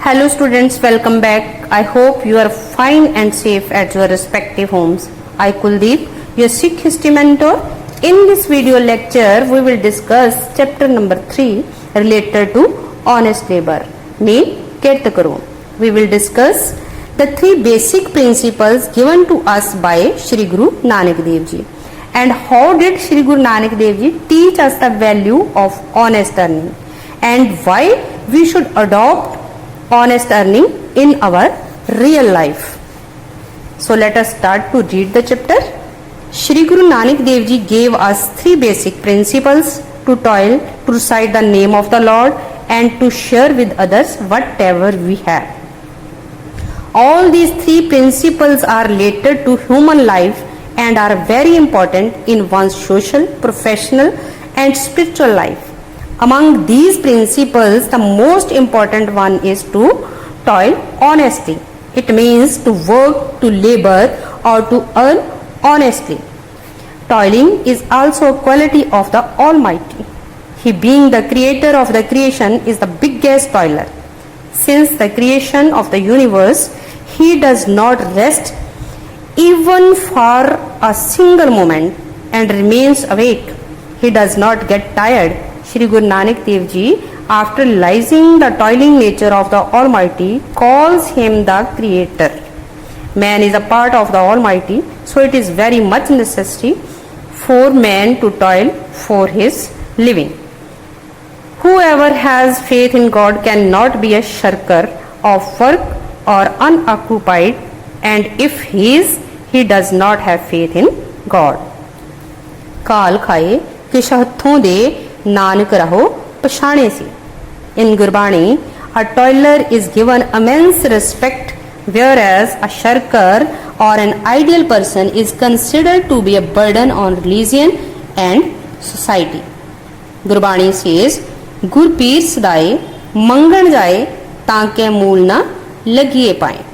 Hello students, welcome back. I hope you are fine and safe at your respective homes. I Kuldeep, your Sikh history mentor. In this video lecture, we will discuss chapter number 3 related to honest labor. Name Kirt Karo. We will discuss the 3 basic principles given to us by Shri Guru Nanak Dev Ji. And how did Shri Guru Nanak Dev Ji teach us the value of honest earning and why we should adopt honest earning in our real life. So let us start to read the chapter. Shri Guru Nanak Dev Ji gave us 3 basic principles: to toil, to recite the name of the Lord, and to share with others whatever we have. All these 3 principles are related to human life and are very important in one's social, professional, and spiritual life. Among these principles, the most important one is to toil honestly. It means to work, to labor, or to earn honestly. Toiling is also a quality of the Almighty. He, being the creator of the creation, is the biggest toiler. Since the creation of the universe, He does not rest even for a single moment and remains awake. He does not get tired. Shri Guru Nanak Dev Ji, after realizing the toiling nature of the Almighty, calls Him the Creator. Man is a part of the Almighty, so it is very much necessary for man to toil for his living. Whoever has faith in God cannot be a shirker of work or unoccupied, and if he does not have faith in God. काल खाए किश हथों दे नानक रहो पछाणे से. In Gurbani, a toiler is given immense respect, whereas a shirker or an ideal person is considered to be a burden on religion and society. Gurbani says, Gur Pir Sadaye Mangan Jaye Taake Mool na Lagiye Paye.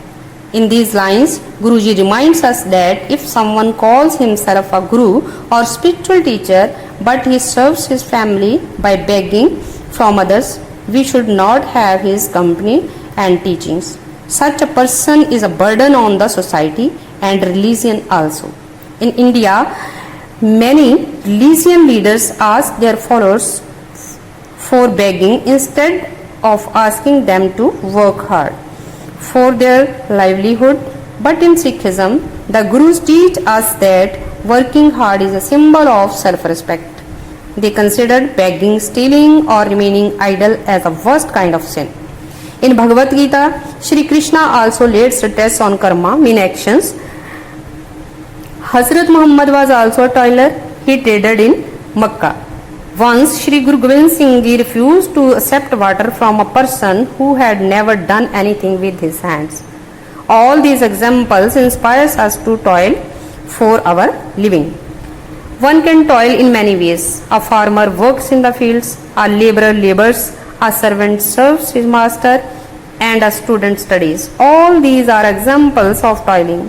In these lines, Guruji reminds us that if someone calls himself a guru or spiritual teacher, but he serves his family by begging from others, we should not have his company and teachings. Such a person is a burden on the society and religion also. In India, many religion leaders ask their followers for begging instead of asking them to work hard for their livelihood. But in Sikhism, the Gurus teach us that working hard is a symbol of self-respect. They considered begging, stealing, or remaining idle as a worst kind of sin. In Bhagavad Gita, Shri Krishna also laid stress on karma, mean actions. Hazrat Muhammad was also a toiler. He traded in Makkah. Once Shri Guru Gobind Singh Ji refused to accept water from a person who had never done anything with his hands. All these examples inspire us to toil for our living. One can toil in many ways. A farmer works in the fields, a laborer labors, a servant serves his master, and a student studies. All these are examples of toiling.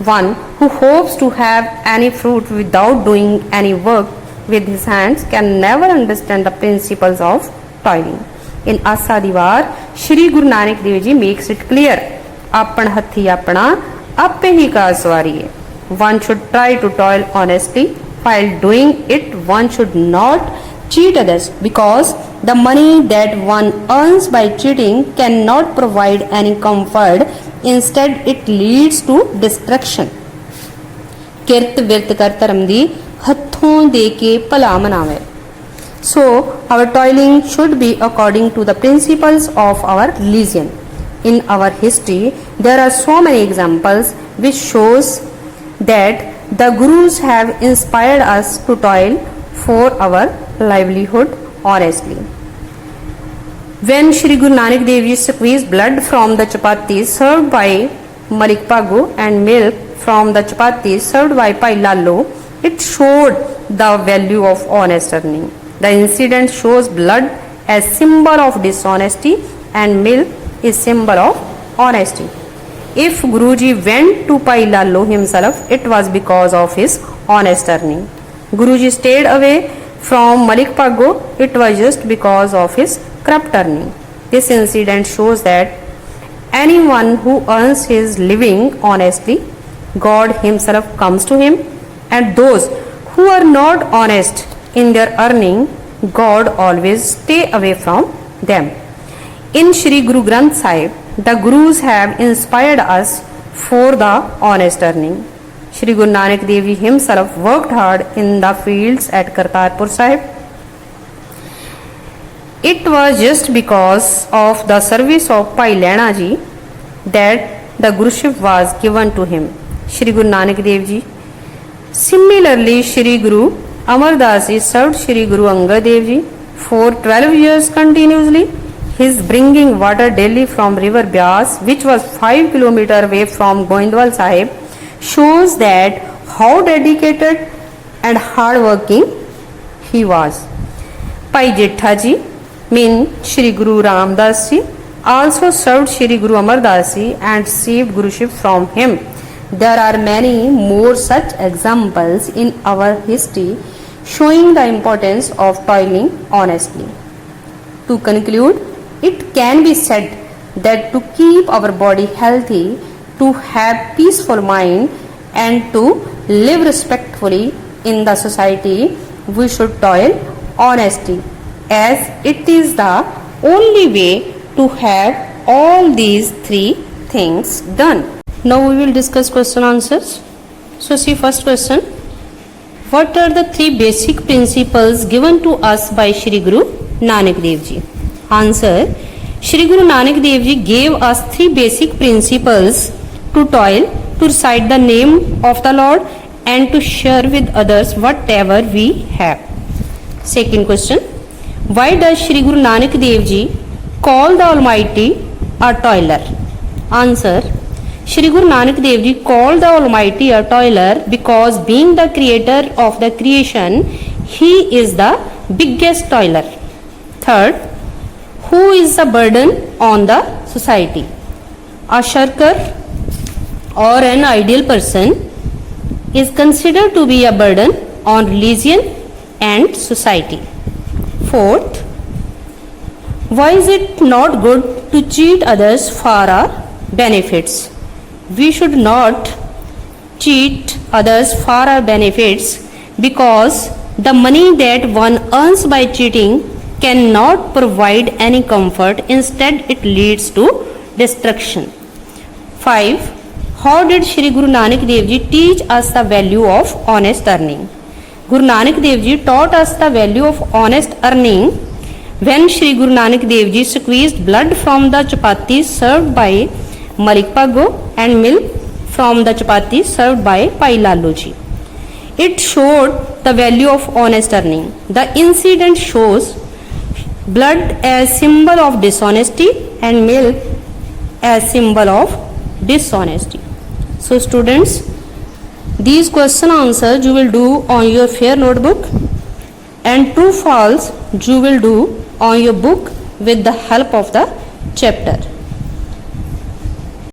One who hopes to have any fruit without doing any work with his hands can never understand the principles of toiling. In Asa Diwar, Shri Guru Nanak Dev Ji makes it clear, Apan hathi apna, appe hi ka swariye. One should try to toil honestly. While doing it, one should not cheat others, because the money that one earns by cheating cannot provide any comfort. Instead, it leads to destruction. Kirt virt kar dharam di hathon de ke pala manawe. So, our toiling should be according to the principles of our religion. In our history, there are so many examples which shows that the Gurus have inspired us to toil for our livelihood honestly. When Shri Guru Nanak Dev Ji squeezed blood from the chapatis served by Malik Pago and milk from the chapatis served by Pai Lallo, it showed the value of honest earning. The incident shows blood as symbol of dishonesty and milk is symbol of honesty. If Guruji went to Pai Lallo himself, it was because of his honest earning. Guruji stayed away from Malik Pago, it was just because of his corrupt earning. This incident shows that anyone who earns his living honestly, God himself comes to him, and those who are not honest in their earning, God always stay away from them. In Shri Guru Granth Sahib, the Gurus have inspired us for the honest earning. Shri Guru Nanak Dev Ji himself worked hard in the fields at Kartarpur Sahib. It was just because of the service of Bhai Lehna Ji that the Guruship was given to him. Shri Guru Nanak Dev Ji. Similarly, Shri Guru Amar Das Ji served Shri Guru Angad Dev Ji for 12 years continuously. His bringing water daily from river Byas, which was 5 km away from Goindwal Sahib, shows that how dedicated and hardworking he was. Bhai Jetha Ji, mean Shri Guru Ramdas Ji, also served Shri Guru Amar Das Ji and received Guruship from him. There are many more such examples in our history showing the importance of toiling honestly. To conclude, it can be said that to keep our body healthy, to have peaceful mind and to live respectfully in the society, we should toil honestly, as it is the only way to have all these three things done. Now we will discuss question answers. So see first question. What are the three basic principles given to us by Shri Guru Nanak Dev Ji? Answer. Shri Guru Nanak Dev Ji gave us three basic principles to toil, to recite the name of the Lord and to share with others whatever we have. Second question. Why does Shri Guru Nanak Dev Ji call the Almighty a toiler? Answer. Shri Guru Nanak Dev Ji called the Almighty a toiler because being the creator of the creation, he is the biggest toiler. Third, who is a burden on the society? A shirker or an ideal person is considered to be a burden on religion and society. Fourth, why is it not good to cheat others for our benefits? We should not cheat others for our benefits because the money that one earns by cheating cannot provide any comfort. Instead, it leads to destruction. 5. How did Shri Guru Nanak Dev Ji teach us the value of honest earning? Guru Nanak Dev Ji taught us the value of honest earning when Shri Guru Nanak Dev Ji squeezed blood from the chapatis served by Malik Pago and milk from the chapatis served by Bhai Lalu Ji. It showed the value of honest earning. The incident shows blood as symbol of dishonesty and milk as symbol of dishonesty. So students, these question answers you will do on your fair notebook and true false you will do on your book with the help of the chapter.